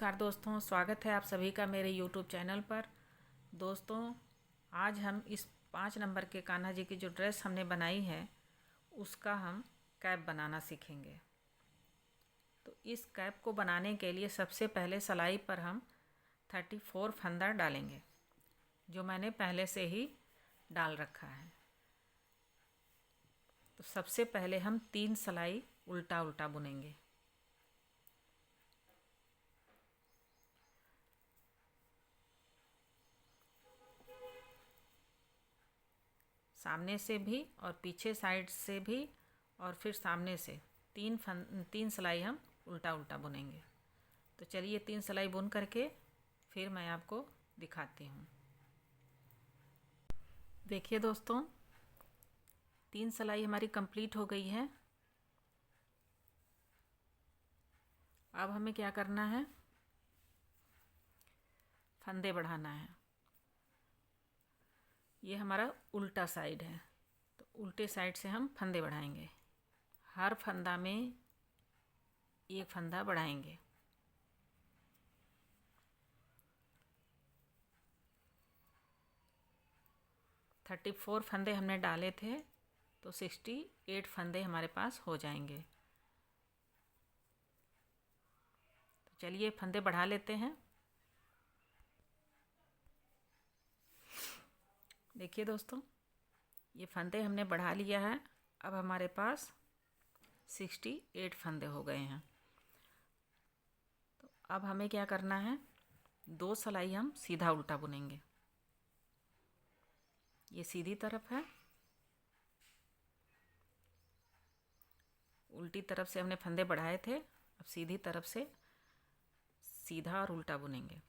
नमस्कार दोस्तों, स्वागत है आप सभी का मेरे YouTube चैनल पर। दोस्तों, आज हम इस 5 नंबर के कान्हा जी की जो ड्रेस हमने बनाई है उसका हम कैप बनाना सीखेंगे। तो इस कैप को बनाने के लिए सबसे पहले सिलाई पर हम 34 फंदा डालेंगे, जो मैंने पहले से ही डाल रखा है। तो सबसे पहले हम 3 सिलाई उल्टा उल्टा बुनेंगे। सामने से भी और पीछे साइड से भी और फिर सामने से तीन सिलाई हम उल्टा उल्टा बुनेंगे। तो चलिए 3 सिलाई बुन करके फिर मैं आपको दिखाती हूँ। देखिए दोस्तों, 3 सिलाई हमारी कंप्लीट हो गई है। अब हमें क्या करना है, फंदे बढ़ाना है। ये हमारा उल्टा साइड है, तो उल्टे साइड से हम फंदे बढ़ाएंगे। हर फंदा में एक फंदा बढ़ाएंगे। थर्टी 34 फंदे हमने डाले थे, तो 68 फंदे हमारे पास हो जाएंगे। तो चलिए फंदे बढ़ा लेते हैं। देखिए दोस्तों, ये फंदे हमने बढ़ा लिया है। अब हमारे पास 68 फंदे हो गए हैं। तो अब हमें क्या करना है, 2 सिलाई हम सीधा उल्टा बुनेंगे। ये सीधी तरफ है, उल्टी तरफ से हमने फंदे बढ़ाए थे। अब सीधी तरफ से सीधा और उल्टा बुनेंगे।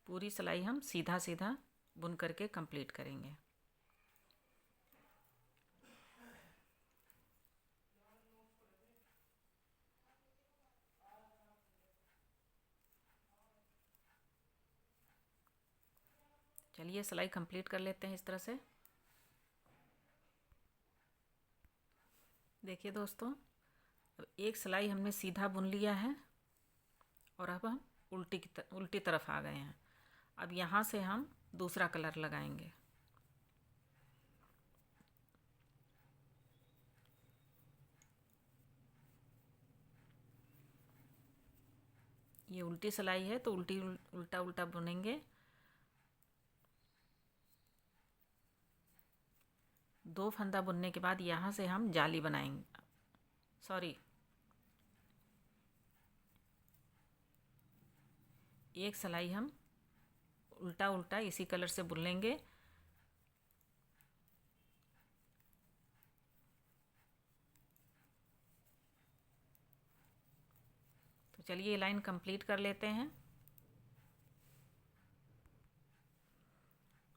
पूरी सिलाई हम सीधा सीधा बुन करके कंप्लीट करेंगे। चलिए सिलाई कंप्लीट कर लेते हैं इस तरह से। देखिए दोस्तों, अब एक सिलाई हमने सीधा बुन लिया है और अब हम उल्टी तरफ आ गए हैं। अब यहाँ से हम दूसरा कलर लगाएंगे। ये उल्टी सिलाई है, तो उल्टा उल्टा बुनेंगे। 2 फंदा बुनने के बाद यहाँ से हम जाली बनाएंगे। एक सिलाई हम उल्टा उल्टा इसी कलर से बुन लेंगे। तो चलिए ये लाइन कंप्लीट कर लेते हैं।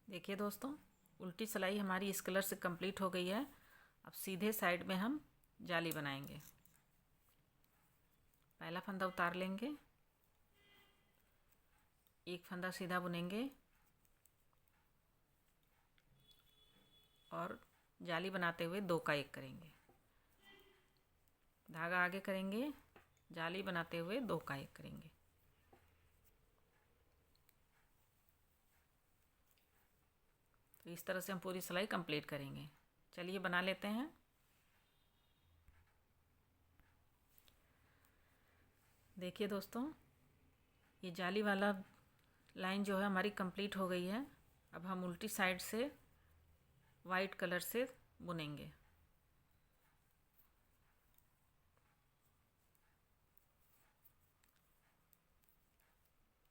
देखिए दोस्तों, उल्टी सिलाई हमारी इस कलर से कंप्लीट हो गई है। अब सीधे साइड में हम जाली बनाएंगे। पहला फंदा उतार लेंगे, एक फंदा सीधा बुनेंगे और जाली बनाते हुए 2 का 1 करेंगे। धागा आगे करेंगे, जाली बनाते हुए 2 का 1 करेंगे। तो इस तरह से हम पूरी सिलाई कंप्लीट करेंगे। चलिए बना लेते हैं। देखिए दोस्तों, ये जाली वाला लाइन जो है हमारी कंप्लीट हो गई है। अब हम उल्टी साइड से वाइट कलर से बुनेंगे।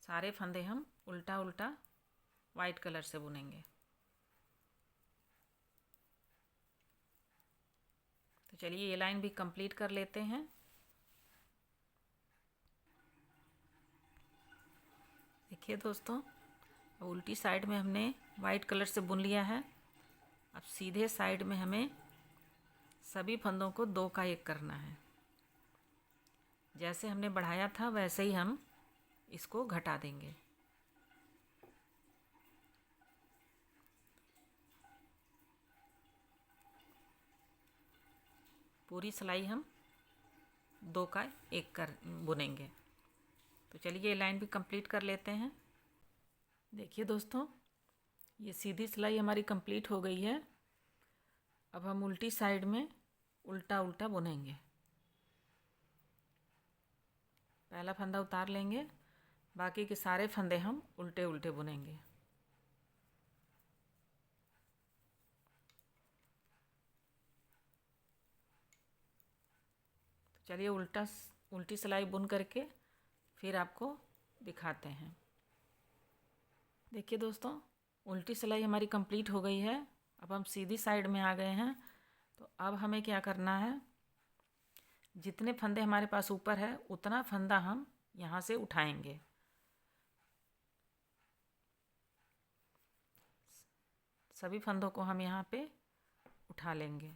सारे फंदे हम उल्टा उल्टा वाइट कलर से बुनेंगे। तो चलिए ये लाइन भी कंप्लीट कर लेते हैं। देखिए दोस्तों, उल्टी साइड में हमने वाइट कलर से बुन लिया है। अब सीधे साइड में हमें सभी फंदों को 2 का 1 करना है। जैसे हमने बढ़ाया था वैसे ही हम इसको घटा देंगे। पूरी सिलाई हम दो का एक कर बुनेंगे। तो चलिए ये लाइन भी कंप्लीट कर लेते हैं। देखिए दोस्तों, ये सीधी सिलाई हमारी कंप्लीट हो गई है। अब हम उल्टी साइड में उल्टा उल्टा बुनेंगे। पहला फंदा उतार लेंगे, बाकी के सारे फंदे हम उल्टे उल्टे बुनेंगे। तो चलिए उल्टी सिलाई बुन करके फिर आपको दिखाते हैं। देखिए दोस्तों, उल्टी सिलाई हमारी कंप्लीट हो गई है। अब हम सीधी साइड में आ गए हैं। तो अब हमें क्या करना है, जितने फंदे हमारे पास ऊपर है उतना फंदा हम यहाँ से उठाएंगे। सभी फंदों को हम यहाँ पे उठा लेंगे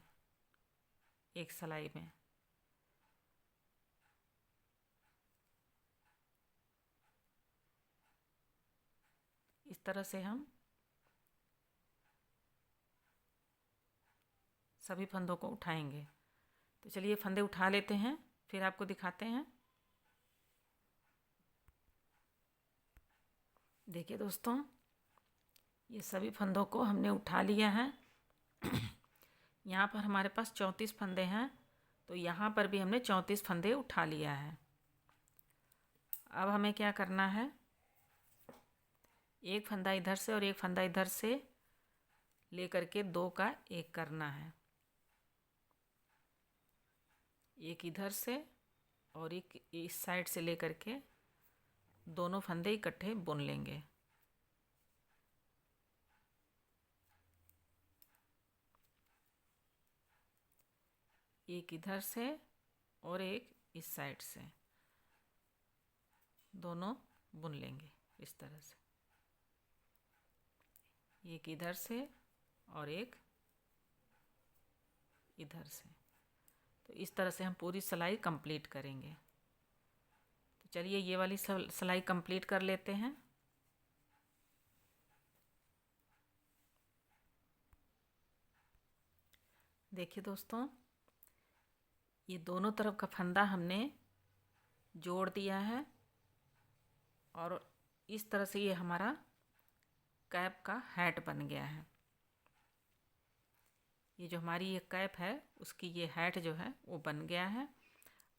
एक सिलाई में। इस तरह से हम सभी फंदों को उठाएंगे। तो चलिए फंदे उठा लेते हैं, फिर आपको दिखाते हैं। देखिए दोस्तों, ये सभी फंदों को हमने उठा लिया है। यहाँ पर हमारे पास 34 फंदे हैं, तो यहाँ पर भी हमने 34 फंदे उठा लिया है। अब हमें क्या करना है, एक फंदा इधर से और एक फंदा इधर से लेकर के दो का एक करना है। एक इधर से और एक इस साइड से लेकर के दोनों फंदे इकट्ठे बुन लेंगे। एक इधर से और एक इस साइड से दोनों बुन लेंगे इस तरह से। एक इधर से और एक इधर से। तो इस तरह से हम पूरी सिलाई कंप्लीट करेंगे। तो चलिए ये वाली सिलाई कंप्लीट कर लेते हैं। देखिए दोस्तों, ये दोनों तरफ का फंदा हमने जोड़ दिया है और इस तरह से ये हमारा कैप का हैट बन गया है। ये जो हमारी ये कैप है उसकी ये हैट जो है वो बन गया है।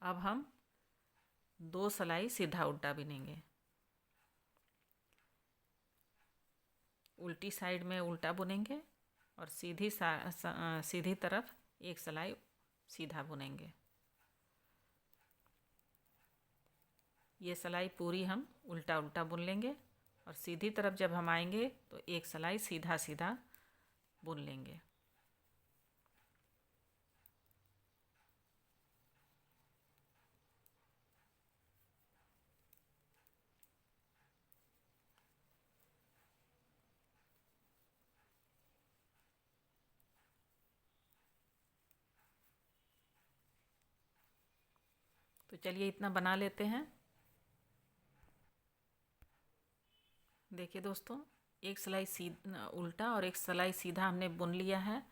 अब हम दो सिलाई सीधा उल्टा बुनेंगे। उल्टी साइड में उल्टा बुनेंगे और सीधी तरफ एक सिलाई सीधा बुनेंगे। ये सिलाई पूरी हम उल्टा उल्टा बुन लेंगे और सीधी तरफ जब हम आएंगे तो एक सिलाई सीधा सीधा बुन लेंगे। तो चलिए इतना बना लेते हैं। देखिए दोस्तों, एक सिलाई उल्टा और एक सिलाई सीधा हमने बुन लिया है।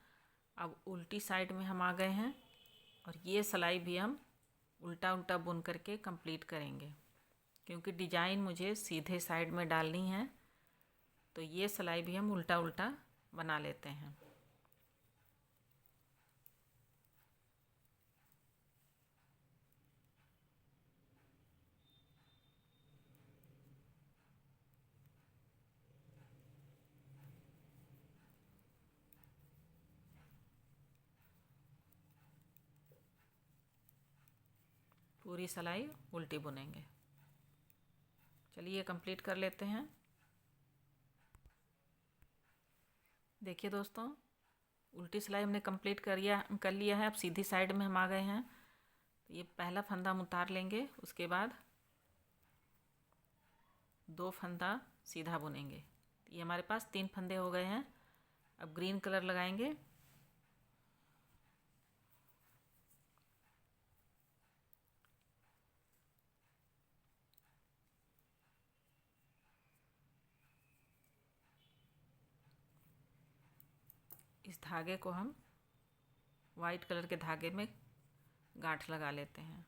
अब उल्टी साइड में हम आ गए हैं और ये सिलाई भी हम उल्टा उल्टा बुन करके कंप्लीट करेंगे, क्योंकि डिजाइन मुझे सीधे साइड में डालनी है। तो ये सिलाई भी हम उल्टा उल्टा बना लेते हैं। पूरी सिलाई उल्टी बुनेंगे। चलिए कंप्लीट कर लेते हैं। देखिए दोस्तों, उल्टी सिलाई हमने कंप्लीट कर लिया है। अब सीधी साइड में हम आ गए हैं। तो ये पहला फंदा हम उतार लेंगे, उसके बाद दो फंदा सीधा बुनेंगे। ये हमारे पास 3 फंदे हो गए हैं। अब ग्रीन कलर लगाएंगे। इस धागे को हम वाइट कलर के धागे में गांठ लगा लेते हैं।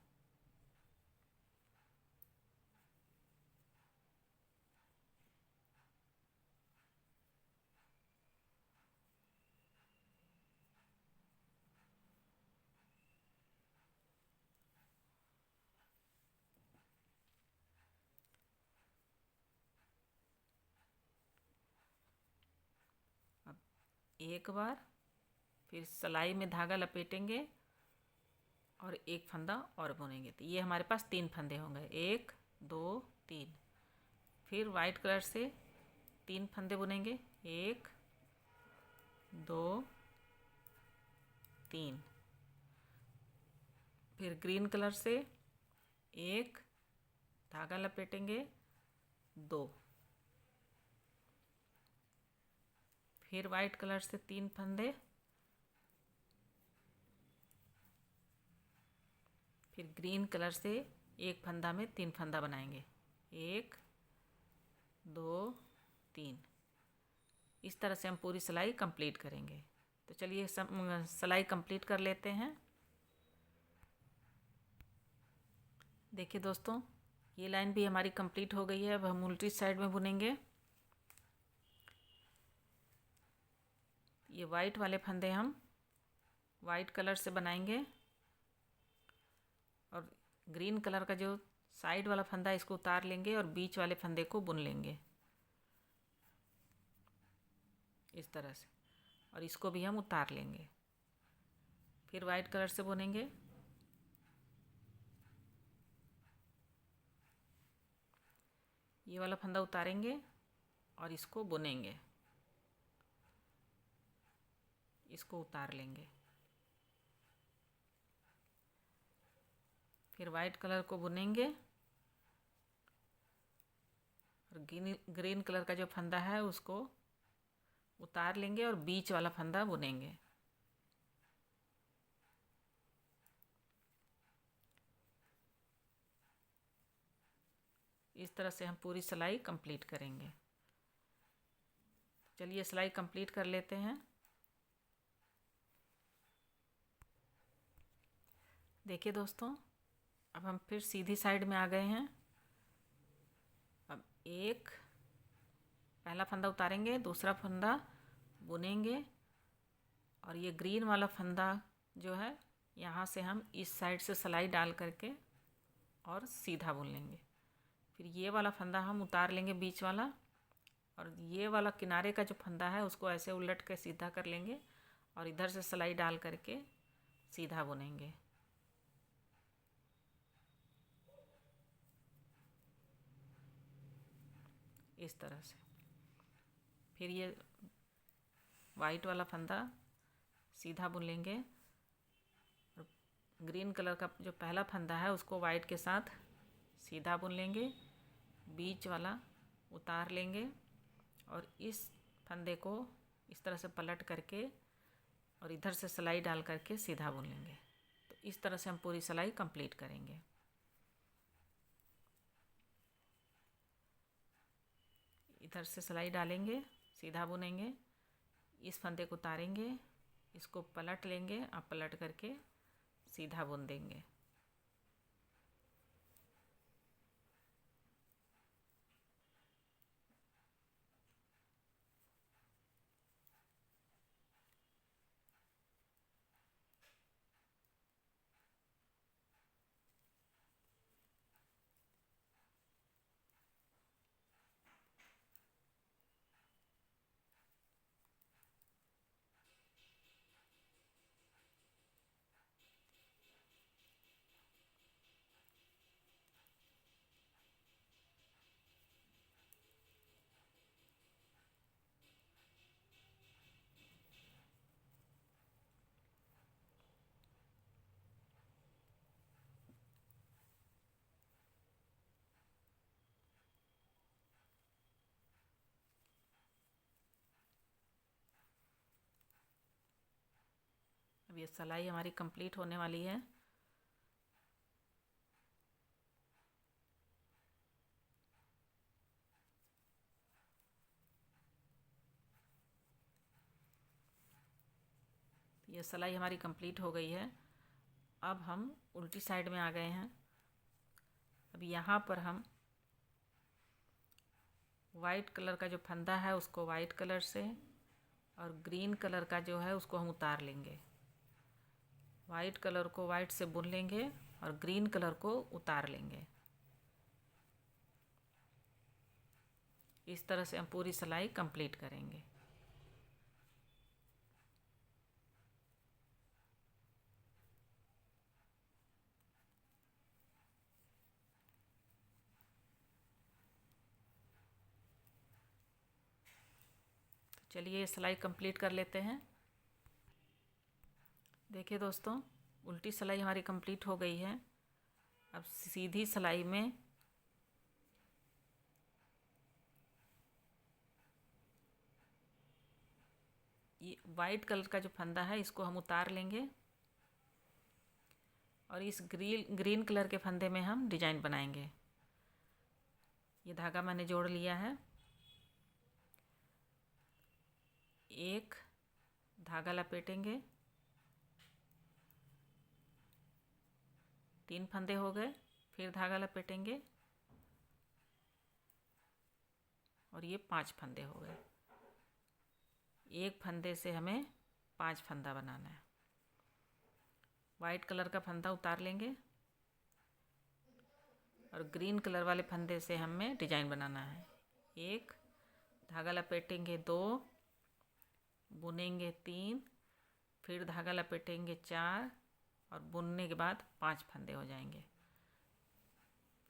एक बार, फिर सिलाई में धागा लपेटेंगे और एक फंदा और बुनेंगे। तो ये हमारे पास 3 फंदे होंगे, 1 2 3। फिर वाइट कलर से 3 फंदे बुनेंगे, 1 2 3। फिर ग्रीन कलर से 1, धागा लपेटेंगे, 2। फिर वाइट कलर से 3 फंदे, फिर ग्रीन कलर से एक फंदा में 3 फंदा बनाएंगे, 1 2 3। इस तरह से हम पूरी सिलाई कंप्लीट करेंगे। तो चलिए सिलाई कंप्लीट कर लेते हैं। देखिए दोस्तों, ये लाइन भी हमारी कंप्लीट हो गई है। अब हम उल्टी साइड में बुनेंगे। ये वाइट वाले फंदे हम वाइट कलर से बनाएंगे और ग्रीन कलर का जो साइड वाला फंदा है इसको उतार लेंगे और बीच वाले फंदे को बुन लेंगे इस तरह से, और इसको भी हम उतार लेंगे। फिर वाइट कलर से बुनेंगे, ये वाला फंदा उतारेंगे और इसको बुनेंगे, इसको उतार लेंगे। फिर वाइट कलर को बुनेंगे और ग्रीन कलर का जो फंदा है उसको उतार लेंगे और बीच वाला फंदा बुनेंगे। इस तरह से हम पूरी सिलाई कंप्लीट करेंगे। चलिए सिलाई कंप्लीट कर लेते हैं। देखिए दोस्तों, अब हम फिर सीधी साइड में आ गए हैं। अब एक पहला फंदा उतारेंगे, दूसरा फंदा बुनेंगे और ये ग्रीन वाला फंदा जो है यहाँ से हम इस साइड से सिलाई डाल करके और सीधा बुन लेंगे। फिर ये वाला फंदा हम उतार लेंगे बीच वाला, और ये वाला किनारे का जो फंदा है उसको ऐसे उलट के सीधा कर लेंगे और इधर से सिलाई डाल करके सीधा बुनेंगे। इस तरह से फिर ये वाइट वाला फंदा सीधा बुन लेंगे और ग्रीन कलर का जो पहला फंदा है उसको वाइट के साथ सीधा बुन लेंगे, बीच वाला उतार लेंगे और इस फंदे को इस तरह से पलट करके और इधर से सिलाई डाल करके सीधा बुन लेंगे। तो इस तरह से हम पूरी सिलाई कंप्लीट करेंगे। इधर से सिलाई डालेंगे, सीधा बुनेंगे, इस फंदे को उतारेंगे, इसको पलट लेंगे और पलट करके सीधा बुन देंगे। अब ये सिलाई हमारी कंप्लीट होने वाली है। ये सिलाई हमारी कंप्लीट हो गई है। अब हम उल्टी साइड में आ गए हैं। अब यहाँ पर हम वाइट कलर का जो फंदा है उसको वाइट कलर से और ग्रीन कलर का जो है उसको हम उतार लेंगे। वाइट कलर को वाइट से बुन लेंगे और ग्रीन कलर को उतार लेंगे। इस तरह से हम पूरी सिलाई कंप्लीट करेंगे। चलिए सिलाई कंप्लीट कर लेते हैं। देखिए दोस्तों, उल्टी सिलाई हमारी कंप्लीट हो गई है। अब सीधी सिलाई में ये वाइट कलर का जो फंदा है इसको हम उतार लेंगे और इस ग्रीन कलर के फंदे में हम डिजाइन बनाएंगे। ये धागा मैंने जोड़ लिया है। एक धागा लपेटेंगे, 3 फंदे हो गए, फिर धागा लपेटेंगे और ये 5 फंदे हो गए। एक फंदे से हमें 5 फंदा बनाना है। वाइट कलर का फंदा उतार लेंगे और ग्रीन कलर वाले फंदे से हमें डिजाइन बनाना है। एक धागा लपेटेंगे, 2 बुनेंगे, 3 फिर धागा लपेटेंगे, 4 और बुनने के बाद 5 फंदे हो जाएंगे।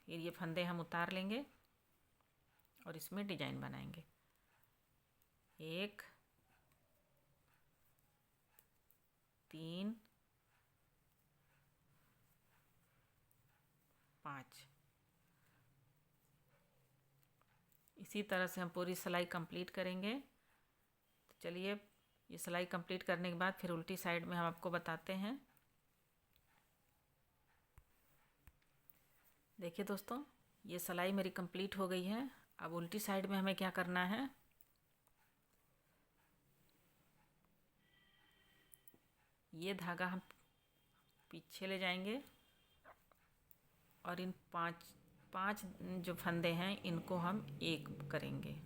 फिर ये फंदे हम उतार लेंगे और इसमें डिजाइन बनाएंगे। 1 3 5। इसी तरह से हम पूरी सिलाई कंप्लीट करेंगे। तो चलिए ये सिलाई कंप्लीट करने के बाद फिर उल्टी साइड में हम आपको बताते हैं। देखिए दोस्तों, ये सिलाई मेरी कंप्लीट हो गई है। अब उल्टी साइड में हमें क्या करना है, ये धागा हम पीछे ले जाएंगे और इन पांच जो फंदे हैं इनको हम एक करेंगे।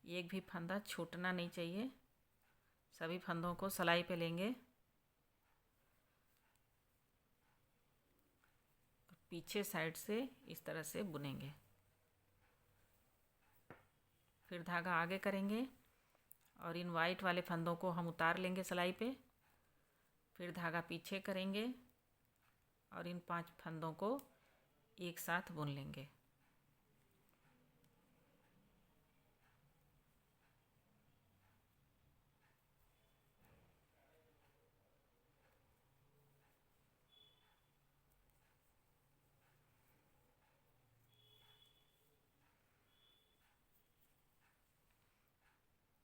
एक भी फंदा छूटना नहीं चाहिए। सभी फंदों को सिलाई पे लेंगे, पीछे साइड से इस तरह से बुनेंगे। फिर धागा आगे करेंगे और इन वाइट वाले फंदों को हम उतार लेंगे सिलाई पे। फिर धागा पीछे करेंगे और इन 5 फंदों को एक साथ बुन लेंगे।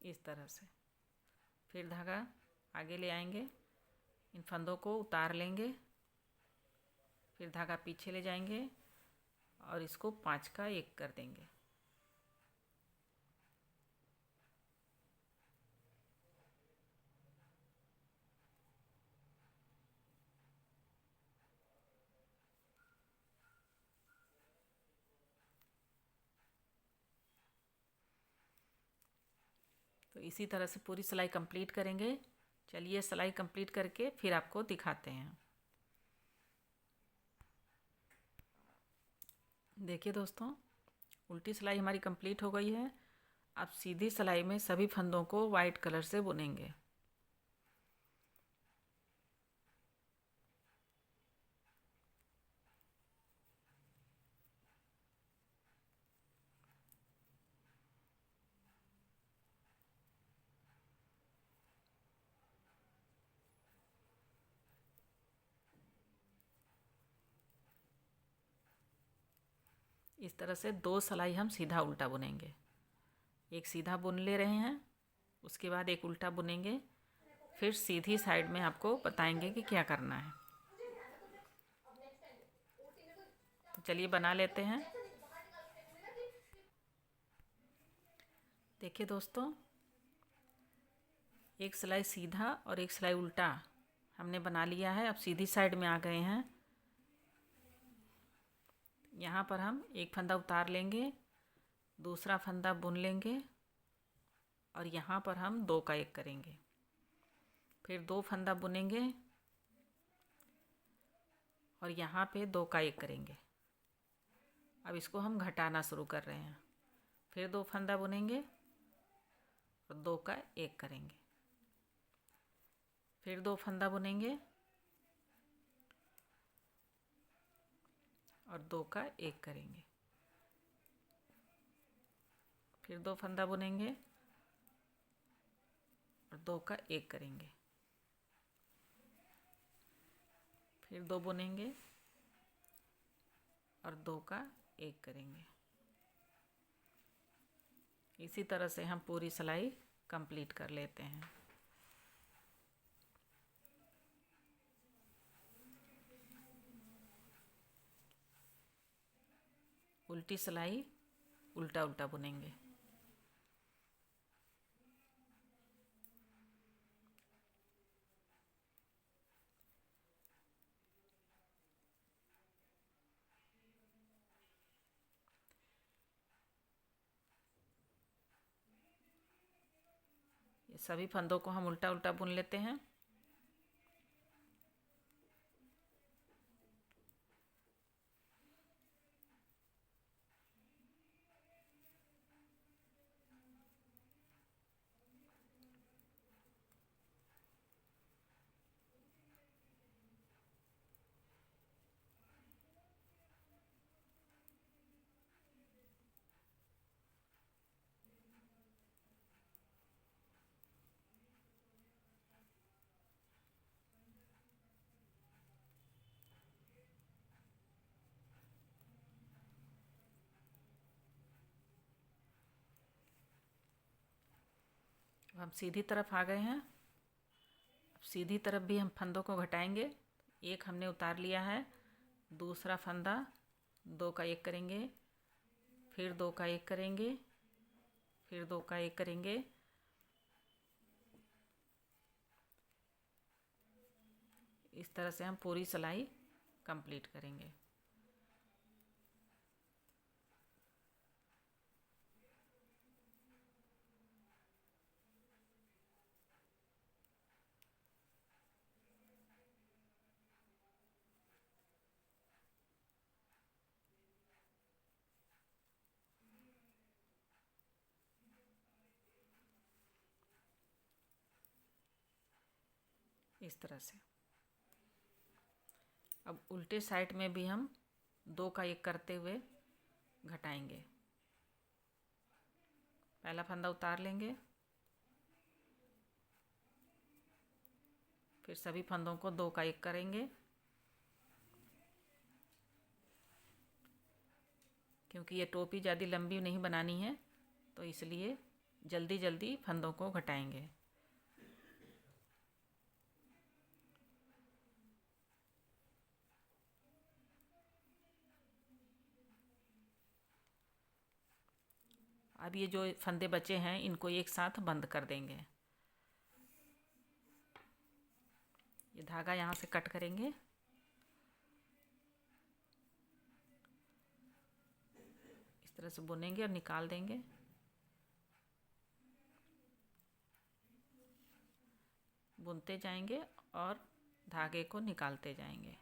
इस तरह से फिर धागा आगे ले आएंगे, इन फंदों को उतार लेंगे, फिर धागा पीछे ले जाएंगे और इसको 5 का 1 कर देंगे। तो इसी तरह से पूरी सिलाई कंप्लीट करेंगे। चलिए सिलाई कंप्लीट करके फिर आपको दिखाते हैं। देखिए दोस्तों, उल्टी सिलाई हमारी कंप्लीट हो गई है। अब सीधी सिलाई में सभी फंदों को वाइट कलर से बुनेंगे। इस तरह से 2 सिलाई हम सीधा उल्टा बुनेंगे। एक सीधा बुन ले रहे हैं, उसके बाद एक उल्टा बुनेंगे, फिर सीधी साइड में आपको बताएंगे कि क्या करना है। तो चलिए बना लेते हैं। देखिए दोस्तों, एक सिलाई सीधा और एक सिलाई उल्टा हमने बना लिया है। अब सीधी साइड में आ गए हैं। यहाँ पर हम एक फंदा उतार लेंगे, दूसरा फंदा बुन लेंगे और यहाँ पर हम 2 का 1 करेंगे। फिर 2 फंदा बुनेंगे और यहाँ पे 2 का 1 करेंगे। अब इसको हम घटाना शुरू कर रहे हैं। फिर 2 फंदा बुनेंगे और 2 का 1 करेंगे। फिर 2 फंदा बुनेंगे और 2 का 1 करेंगे। फिर 2 फंदा बुनेंगे और 2 का 1 करेंगे। फिर 2 बुनेंगे और 2 का 1 करेंगे। इसी तरह से हम पूरी सिलाई कंप्लीट कर लेते हैं। उल्टी सिलाई उल्टा उल्टा बुनेंगे। ये सभी फंदों को हम उल्टा उल्टा बुन लेते हैं। अब हम सीधी तरफ आ गए हैं। अब सीधी तरफ भी हम फंदों को घटाएंगे। एक हमने उतार लिया है, दूसरा फंदा 2 का 1 करेंगे, फिर 2 का 1 करेंगे, फिर 2 का 1 करेंगे। इस तरह से हम पूरी सिलाई कंप्लीट करेंगे। इस तरह से अब उल्टे साइड में भी हम 2 का 1 करते हुए घटाएंगे। पहला फंदा उतार लेंगे, फिर सभी फंदों को 2 का 1 करेंगे। क्योंकि ये टोपी ज़्यादा लंबी नहीं बनानी है, तो इसलिए जल्दी जल्दी फंदों को घटाएंगे। अब ये जो फंदे बचे हैं इनको एक साथ बंद कर देंगे। ये धागा यहाँ से कट करेंगे। इस तरह से बुनेंगे और निकाल देंगे। बुनते जाएंगे और धागे को निकालते जाएंगे।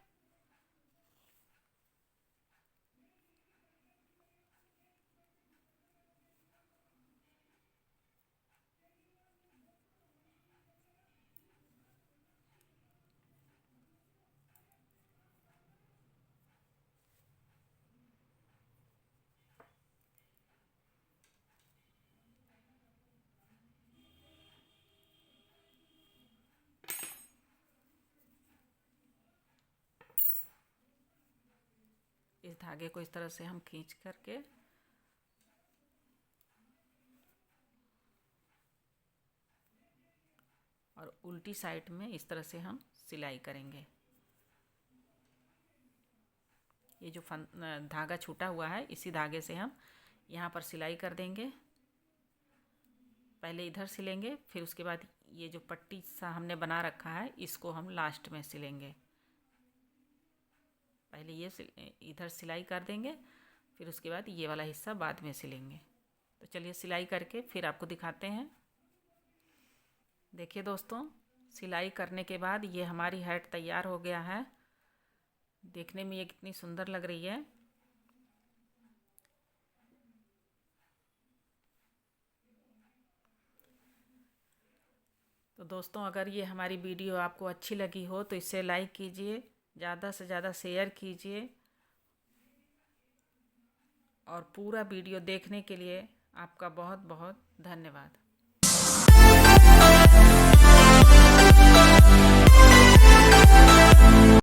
इस धागे को इस तरह से हम खींच करके और उल्टी साइड में इस तरह से हम सिलाई करेंगे। ये जो धागा छूटा हुआ है इसी धागे से हम यहाँ पर सिलाई कर देंगे। पहले इधर सिलेंगे, फिर उसके बाद ये जो पट्टी सा हमने बना रखा है इसको हम लास्ट में सिलेंगे। पहले ये इधर सिलाई कर देंगे, फिर उसके बाद ये वाला हिस्सा बाद में सिलेंगे। तो चलिए सिलाई करके फिर आपको दिखाते हैं। देखिए दोस्तों, सिलाई करने के बाद ये हमारी हैट तैयार हो गया है। देखने में ये कितनी सुंदर लग रही है। तो दोस्तों, अगर ये हमारी वीडियो आपको अच्छी लगी हो तो इसे लाइक कीजिए, ज़्यादा से ज़्यादा शेयर कीजिए और पूरा वीडियो देखने के लिए आपका बहुत बहुत धन्यवाद।